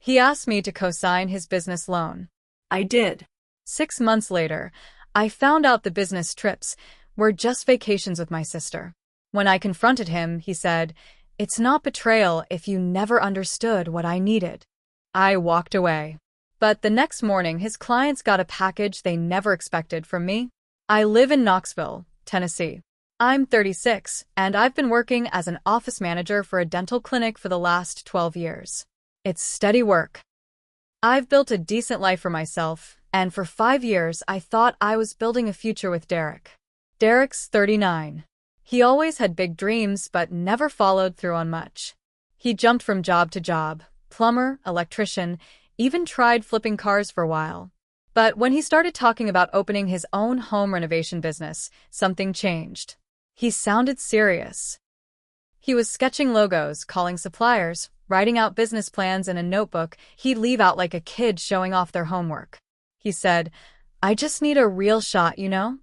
He asked me to co-sign his business loan. I did. 6 months later, I found out the business trips were just vacations with my sister. When I confronted him, he said, "It's not betrayal if you never understood what I needed." I walked away. But the next morning, his clients got a package they never expected from me. I live in Knoxville, Tennessee. I'm 36, and I've been working as an office manager for a dental clinic for the last 12 years. It's steady work. I've built a decent life for myself, and for 5 years I thought I was building a future with Derek. Derek's 39. He always had big dreams but never followed through on much. He jumped from job to job, plumber, electrician, even tried flipping cars for a while. But when he started talking about opening his own home renovation business, something changed. He sounded serious. He was sketching logos, calling suppliers, writing out business plans in a notebook he'd leave out like a kid showing off their homework. He said, "I just need a real shot, you know?"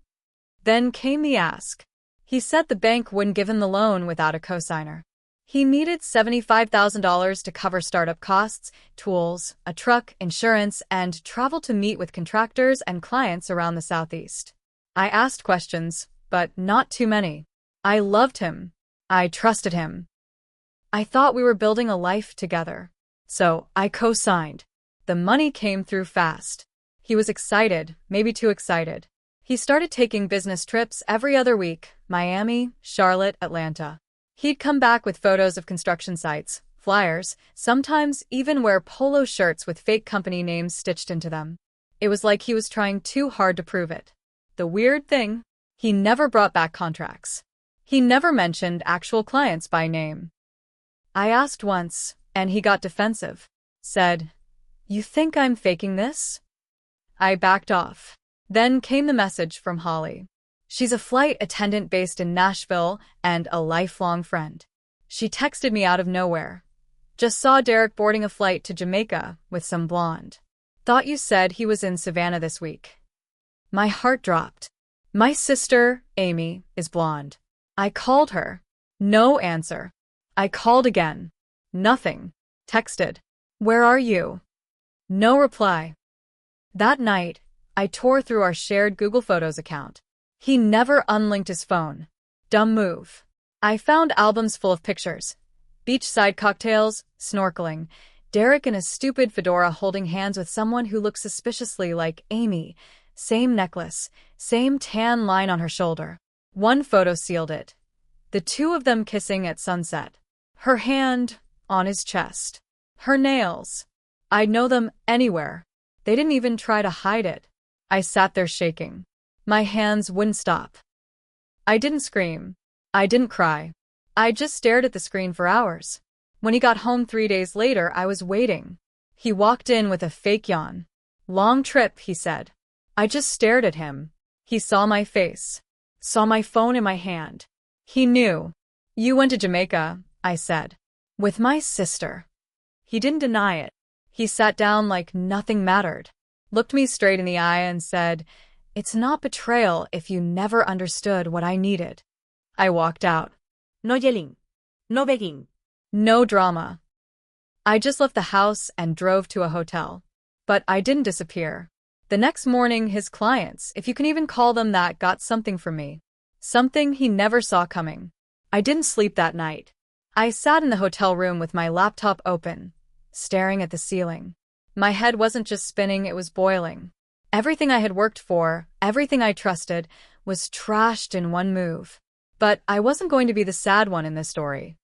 Then came the ask. He said the bank wouldn't give him the loan without a cosigner. He needed $75,000 to cover startup costs, tools, a truck, insurance, and travel to meet with contractors and clients around the Southeast. I asked questions, but not too many. I loved him. I trusted him. I thought we were building a life together. So I co-signed. The money came through fast. He was excited, maybe too excited. He started taking business trips every other week, Miami, Charlotte, Atlanta. He'd come back with photos of construction sites, flyers, sometimes even wear polo shirts with fake company names stitched into them. It was like he was trying too hard to prove it. The weird thing, he never brought back contracts. He never mentioned actual clients by name. I asked once, and he got defensive. Said, "You think I'm faking this?" I backed off. Then came the message from Holly. She's a flight attendant based in Nashville and a lifelong friend. She texted me out of nowhere. "Just saw Derek boarding a flight to Jamaica with some blonde. Thought you said he was in Savannah this week." My heart dropped. My sister, Amy, is blonde. I called her. No answer. I called again. Nothing. Texted. "Where are you?" No reply. That night, I tore through our shared Google Photos account. He never unlinked his phone. Dumb move. I found albums full of pictures. Beachside cocktails, snorkeling, Derek in a stupid fedora holding hands with someone who looked suspiciously like Amy. Same necklace, same tan line on her shoulder. One photo sealed it. The two of them kissing at sunset. Her hand on his chest. Her nails. I'd know them anywhere. They didn't even try to hide it. I sat there shaking. My hands wouldn't stop. I didn't scream. I didn't cry. I just stared at the screen for hours. When he got home 3 days later, I was waiting. He walked in with a fake yawn. "Long trip," he said. I just stared at him. He saw my face. Saw my phone in my hand. He knew. "You went to Jamaica," I said. "With my sister." He didn't deny it. He sat down like nothing mattered. Looked me straight in the eye and said, "It's not betrayal if you never understood what I needed." I walked out. No yelling. No begging. No drama. I just left the house and drove to a hotel. But I didn't disappear. The next morning, his clients, if you can even call them that, got something from me. Something he never saw coming. I didn't sleep that night. I sat in the hotel room with my laptop open, staring at the ceiling. My head wasn't just spinning, it was boiling. Everything I had worked for, everything I trusted, was trashed in one move. But I wasn't going to be the sad one in this story.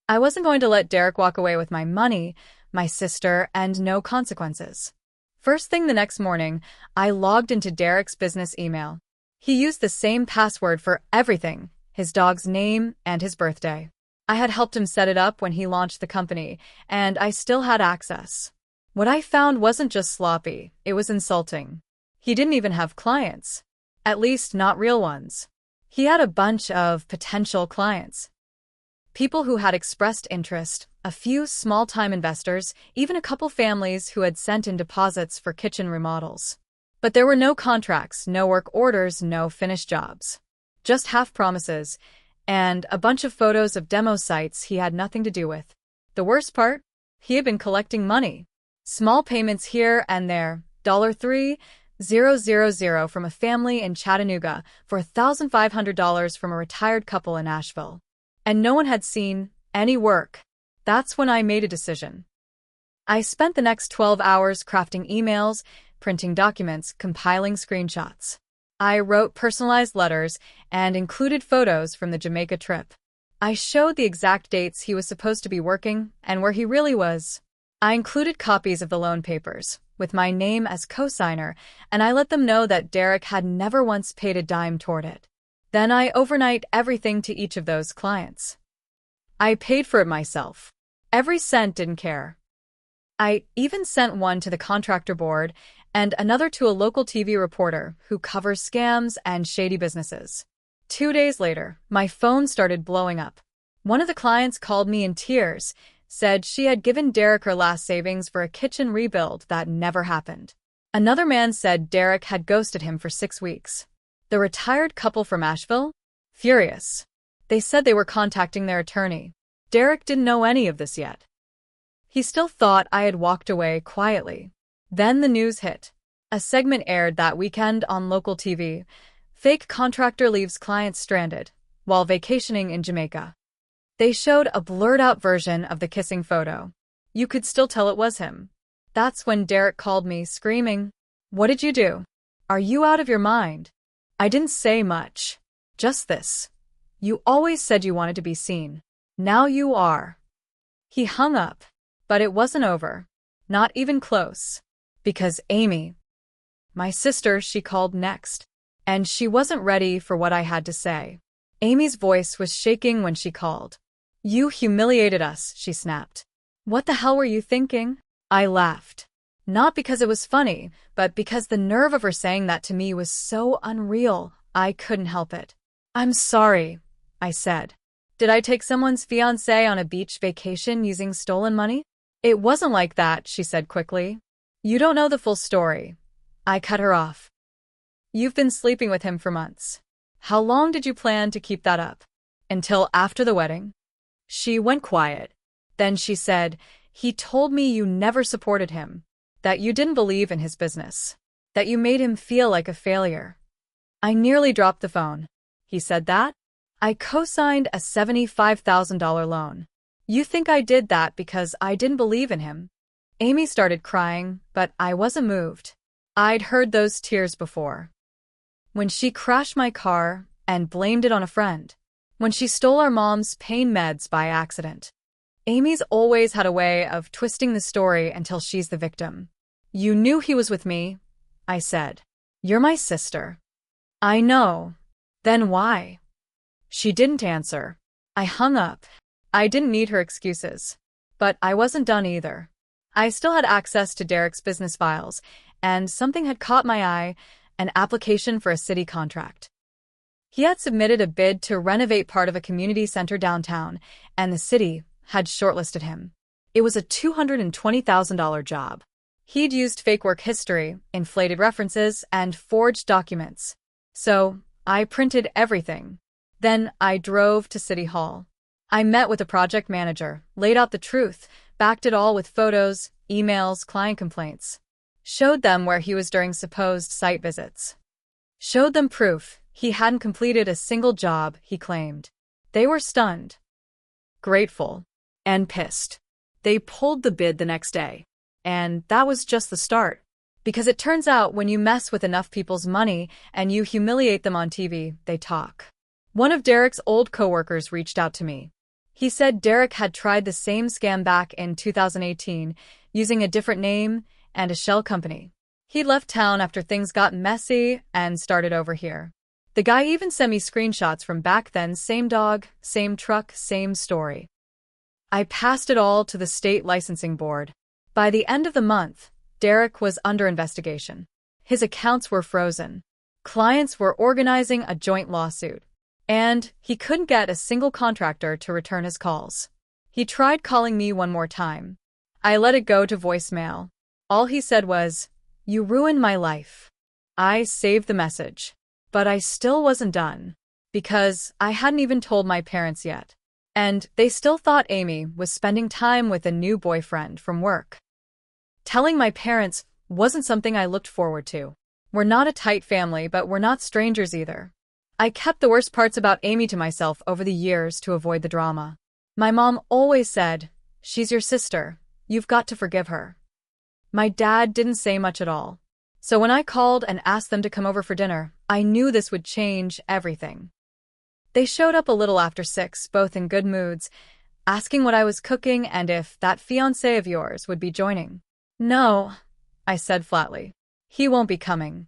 I wasn't going to let Derek walk away with my money, my sister, and no consequences. First thing the next morning, I logged into Derek's business email. He used the same password for everything, his dog's name and his birthday. I had helped him set it up when he launched the company, and I still had access. What I found wasn't just sloppy, it was insulting. He didn't even have clients. At least not real ones. He had a bunch of potential clients. People who had expressed interest, a few small-time investors, even a couple families who had sent in deposits for kitchen remodels. But there were no contracts, no work orders, no finished jobs. Just half promises, and a bunch of photos of demo sites he had nothing to do with. The worst part? He had been collecting money. Small payments here and there. $3,000 from a family in Chattanooga for $1,500 from a retired couple in Asheville. And no one had seen any work. That's when I made a decision. I spent the next 12 hours crafting emails, printing documents, compiling screenshots. I wrote personalized letters and included photos from the Jamaica trip. I showed the exact dates he was supposed to be working and where he really was. I included copies of the loan papers, with my name as cosigner, and I let them know that Derek had never once paid a dime toward it. Then I overnight everything to each of those clients. I paid for it myself. Every cent, didn't care. I even sent one to the contractor board and another to a local TV reporter who covers scams and shady businesses. 2 days later, my phone started blowing up. One of the clients called me in tears, said she had given Derek her last savings for a kitchen rebuild that never happened. Another man said Derek had ghosted him for 6 weeks. The retired couple from Asheville? Furious. They said they were contacting their attorney. Derek didn't know any of this yet. He still thought I had walked away quietly. Then the news hit. A segment aired that weekend on local TV. Fake contractor leaves clients stranded while vacationing in Jamaica. They showed a blurred-out version of the kissing photo. You could still tell it was him. That's when Derek called me, screaming, "What did you do? Are you out of your mind?" I didn't say much. Just this. "You always said you wanted to be seen. Now you are." He hung up. But it wasn't over. Not even close. Because Amy, my sister, she called next. And she wasn't ready for what I had to say. Amy's voice was shaking when she called. "You humiliated us," she snapped. "What the hell were you thinking?" I laughed. Not because it was funny, but because the nerve of her saying that to me was so unreal, I couldn't help it. "I'm sorry," I said. "Did I take someone's fiancé on a beach vacation using stolen money?" "It wasn't like that," she said quickly. "You don't know the full story." I cut her off. "You've been sleeping with him for months. How long did you plan to keep that up? Until after the wedding?" She went quiet. Then she said, "He told me you never supported him, that you didn't believe in his business, that you made him feel like a failure." I nearly dropped the phone. "He said that? I co-signed a $75,000 loan. You think I did that because I didn't believe in him?" Amy started crying, but I wasn't moved. I'd heard those tears before. When she crashed my car and blamed it on a friend. When she stole our mom's pain meds by accident. Amy's always had a way of twisting the story until she's the victim. "You knew he was with me," I said. "You're my sister." "I know." "Then why?" She didn't answer. I hung up. I didn't need her excuses. But I wasn't done either. I still had access to Derek's business files, and something had caught my eye, an application for a city contract. He had submitted a bid to renovate part of a community center downtown, and the city had shortlisted him. It was a $220,000 job. He'd used fake work history, inflated references, and forged documents. So I printed everything. Then I drove to City Hall. I met with the project manager, laid out the truth, backed it all with photos, emails, client complaints. Showed them where he was during supposed site visits. Showed them proof he hadn't completed a single job, he claimed. They were stunned, grateful, and pissed. They pulled the bid the next day. And that was just the start. Because it turns out when you mess with enough people's money and you humiliate them on TV, they talk. One of Derek's old coworkers reached out to me. He said Derek had tried the same scam back in 2018, using a different name and a shell company. He'd left town after things got messy and started over here. The guy even sent me screenshots from back then, same dog, same truck, same story. I passed it all to the state licensing board. By the end of the month, Derek was under investigation. His accounts were frozen. Clients were organizing a joint lawsuit. And he couldn't get a single contractor to return his calls. He tried calling me one more time. I let it go to voicemail. All he said was, "You ruined my life." I saved the message. But I still wasn't done. Because I hadn't even told my parents yet. And they still thought Amy was spending time with a new boyfriend from work. Telling my parents wasn't something I looked forward to. We're not a tight family, but we're not strangers either. I kept the worst parts about Amy to myself over the years to avoid the drama. My mom always said, "She's your sister. You've got to forgive her." My dad didn't say much at all. So when I called and asked them to come over for dinner, I knew this would change everything. They showed up a little after 6, both in good moods, asking what I was cooking and if that fiancé of yours would be joining. "No," I said flatly. "He won't be coming."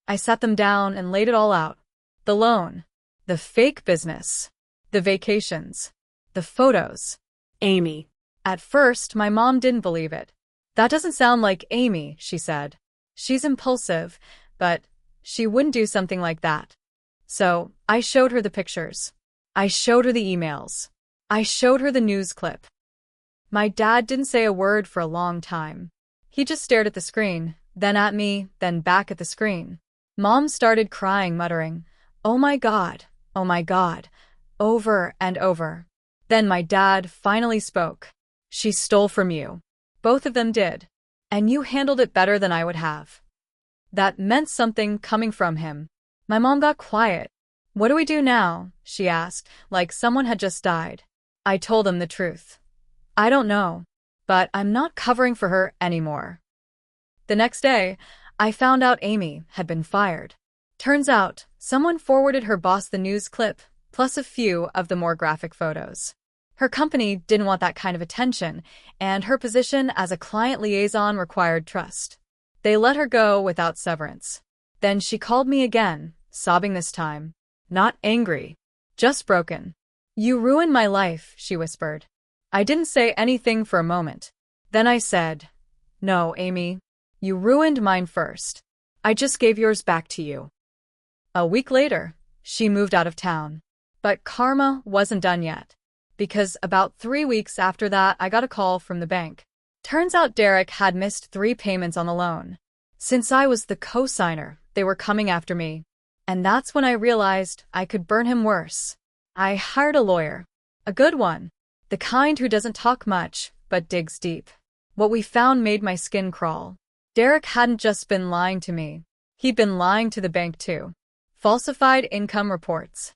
I sat them down and laid it all out. The loan, the fake business, the vacations, the photos. Amy. At first, my mom didn't believe it. "That doesn't sound like Amy," she said. "She's impulsive, but she wouldn't do something like that." So, I showed her the pictures. I showed her the emails. I showed her the news clip. My dad didn't say a word for a long time. He just stared at the screen, then at me, then back at the screen. Mom started crying, muttering, "Oh my God, over and over." Then my dad finally spoke. "She stole from you. Both of them did. And you handled it better than I would have." That meant something coming from him. My mom got quiet. "What do we do now?" she asked, like someone had just died. I told them the truth. "I don't know, but I'm not covering for her anymore." The next day, I found out Amy had been fired. Turns out, someone forwarded her boss the news clip, plus a few of the more graphic photos. Her company didn't want that kind of attention, and her position as a client liaison required trust. They let her go without severance. Then she called me again, sobbing this time. Not angry, just broken. "You ruined my life," she whispered. I didn't say anything for a moment. Then I said, "No, Amy, you ruined mine first. I just gave yours back to you." A week later, she moved out of town. But karma wasn't done yet. Because about 3 weeks after that, I got a call from the bank. Turns out Derek had missed 3 payments on the loan. Since I was the co-signer, they were coming after me. And that's when I realized I could burn him worse. I hired a lawyer. A good one. The kind who doesn't talk much, but digs deep. What we found made my skin crawl. Derek hadn't just been lying to me. He'd been lying to the bank too. Falsified income reports.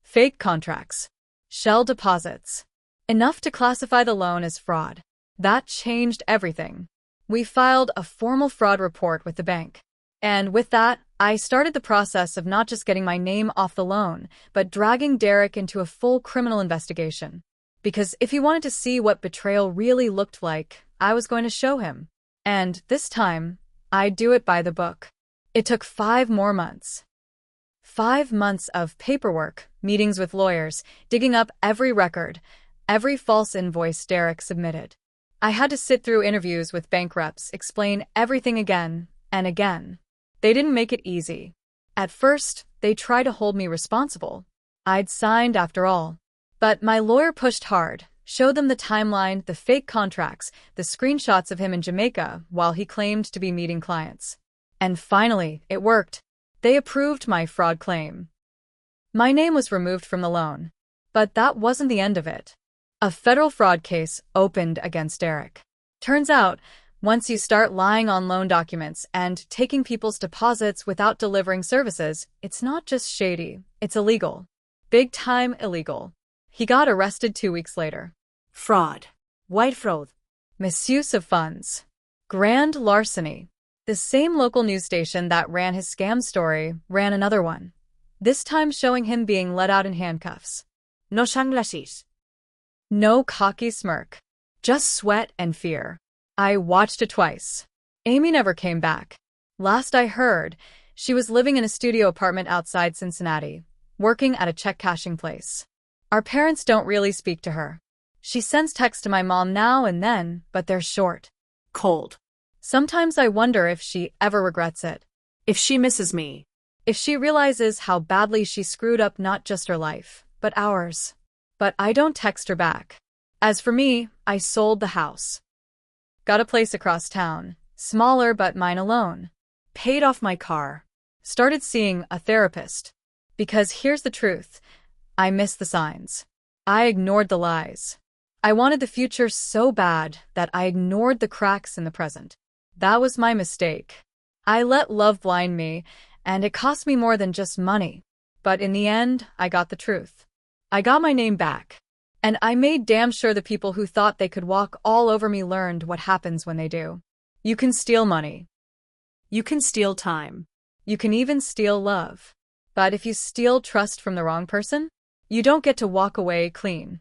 Fake contracts. Shell deposits. Enough to classify the loan as fraud. That changed everything. We filed a formal fraud report with the bank. And with that, I started the process of not just getting my name off the loan, but dragging Derek into a full criminal investigation. Because if he wanted to see what betrayal really looked like, I was going to show him. And this time, I'd do it by the book. It took 5 more months. 5 months of paperwork, meetings with lawyers, digging up every record, every false invoice Derek submitted. I had to sit through interviews with bank reps, explain everything again and again. They didn't make it easy. At first, they tried to hold me responsible. I'd signed after all. But my lawyer pushed hard, showed them the timeline, the fake contracts, the screenshots of him in Jamaica while he claimed to be meeting clients. And finally, it worked. They approved my fraud claim. My name was removed from the loan. But that wasn't the end of it. A federal fraud case opened against Derek. Turns out, once you start lying on loan documents and taking people's deposits without delivering services, it's not just shady, it's illegal. Big time illegal. He got arrested 2 weeks later. Fraud. White fraud. Misuse of funds. Grand larceny. The same local news station that ran his scam story ran another one. This time showing him being let out in handcuffs. No sunglasses. No cocky smirk. Just sweat and fear. I watched it twice. Amy never came back. Last I heard, she was living in a studio apartment outside Cincinnati, working at a check cashing place. Our parents don't really speak to her. She sends texts to my mom now and then, but they're short. Cold. Sometimes I wonder if she ever regrets it. If she misses me. If she realizes how badly she screwed up not just her life, but ours. But I don't text her back. As for me, I sold the house. Got a place across town, smaller but mine alone. Paid off my car. Started seeing a therapist. Because here's the truth. I missed the signs. I ignored the lies. I wanted the future so bad that I ignored the cracks in the present. That was my mistake. I let love blind me, and it cost me more than just money. But in the end, I got the truth. I got my name back. And I made damn sure the people who thought they could walk all over me learned what happens when they do. You can steal money. You can steal time. You can even steal love. But if you steal trust from the wrong person, you don't get to walk away clean.